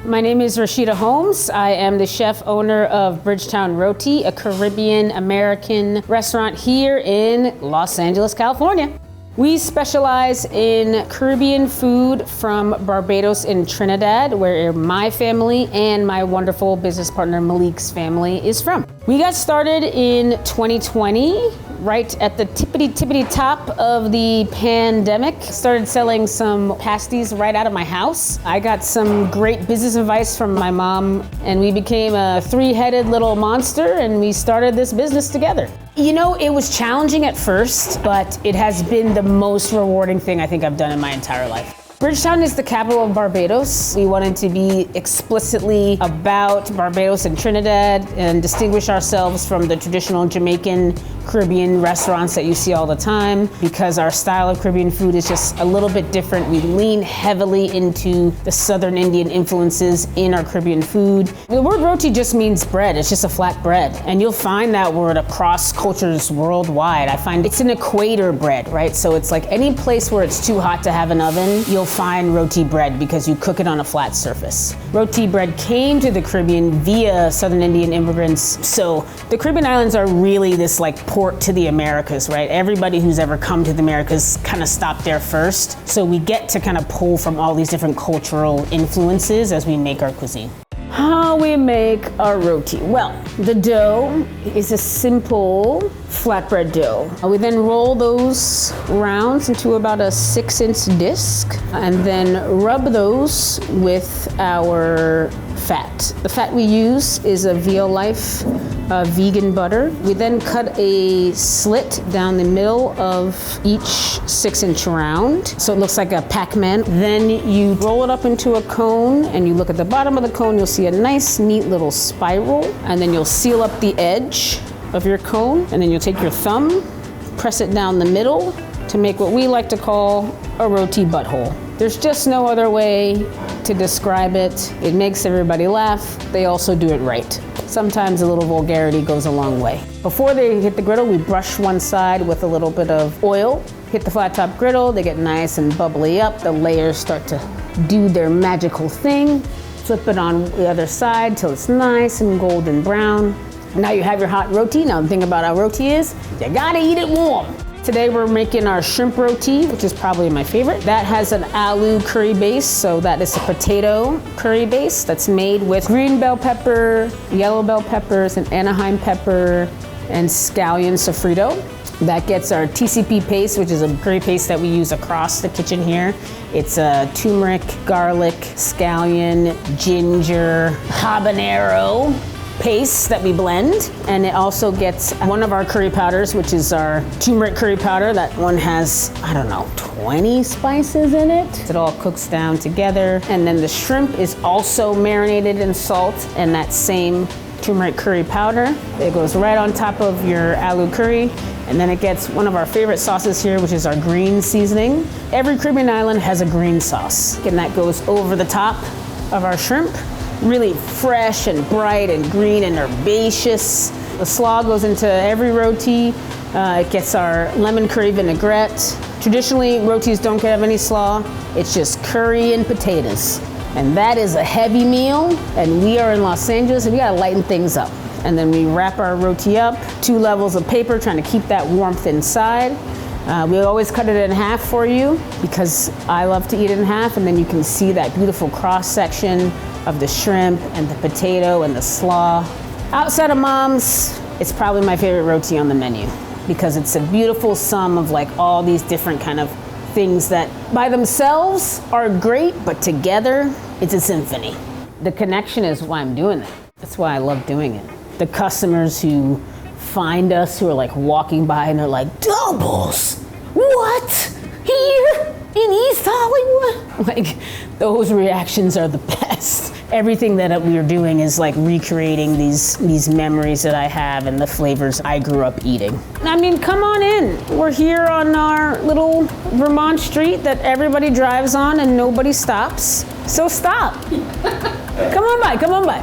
My name is Rashida Holmes. I am the chef owner of Bridgetown Roti, a Caribbean American restaurant here in Los Angeles, California. We specialize in Caribbean food from Barbados and Trinidad, where my family and my wonderful business partner Malik's family is from. We got started in 2020, right at the tippity top of the pandemic. Started selling some pasties right out of my house. I got some great business advice from my mom, and we became a three-headed little monster, and we started this business together. You know, it was challenging at first, but it has been the most rewarding thing I think I've done in my entire life. Bridgetown is the capital of Barbados. We wanted to be explicitly about Barbados and Trinidad and distinguish ourselves from the traditional Jamaican Caribbean restaurants that you see all the time, because our style of Caribbean food is just a little bit different. We lean heavily into the Southern Indian influences in our Caribbean food. The word roti just means bread. It's just a flat bread. And you'll find that word across cultures worldwide. I find it's an equator bread, right? So it's like any place where it's too hot to have an oven, you'll find roti bread because you cook it on a flat surface. Roti bread came to the Caribbean via Southern Indian immigrants. So the Caribbean islands are really this like port to the Americas, right? Everybody who's ever come to the Americas kind of stopped there first. So we get to kind of pull from all these different cultural influences as we make our cuisine. How we make our roti? Well, the dough is a simple flatbread dough. We then roll those rounds into about a 6-inch disc and then rub those with our fat. The fat we use is a Veal Life vegan butter. We then cut a slit down the middle of each 6-inch round, so it looks like a Pac-Man. Then you roll it up into a cone, and you look at the bottom of the cone, you'll see a nice, neat little spiral, and then you'll seal up the edge of your cone, and then you'll take your thumb, press it down the middle to make what we like to call a roti butthole. There's just no other way to describe it. It makes everybody laugh. They also do it right. Sometimes a little vulgarity goes a long way. Before they hit the griddle, we brush one side with a little bit of oil. Hit the flat top griddle, they get nice and bubbly up. The layers start to do their magical thing. Flip it on the other side till it's nice and golden brown. Now you have your hot roti. Now the thing about our roti is, you gotta eat it warm. Today we're making our shrimp roti, which is probably my favorite. That has an aloo curry base, so that is a potato curry base that's made with green bell pepper, yellow bell peppers, and Anaheim pepper, and scallion sofrito. That gets our TCP paste, which is a curry paste that we use across the kitchen here. It's a turmeric, garlic, scallion, ginger, habanero paste that we blend. And it also gets one of our curry powders, which is our turmeric curry powder. That one has, I don't know, 20 spices in it. It all cooks down together. And then the shrimp is also marinated in salt and that same turmeric curry powder. It goes right on top of your aloo curry. And then it gets one of our favorite sauces here, which is our green seasoning. Every Caribbean island has a green sauce, and that goes over the top of our shrimp. Really fresh and bright and green and herbaceous. The slaw goes into every roti. It gets our lemon curry vinaigrette. Traditionally, rotis don't have any slaw. It's just curry and potatoes. And that is a heavy meal, and we are in Los Angeles, and we gotta lighten things up. And then we wrap our roti up, 2 levels of paper, trying to keep that warmth inside. We always cut it in half for you, because I love to eat it in half, and then you can see that beautiful cross section of the shrimp and the potato and the slaw. Outside of Mom's, it's probably my favorite roti on the menu, because it's a beautiful sum of like all these different kind of things that by themselves are great, but together it's a symphony. The connection is why I'm doing it. That's why I love doing it. The customers who find us, who are like walking by and they're like, doubles? What? Here in East Hollywood? Like, those reactions are the best. Everything that we are doing is like recreating these memories that I have and the flavors I grew up eating. I mean, come on in. We're here on our little Vermont street that everybody drives on and nobody stops. So stop. Come on by, come on by.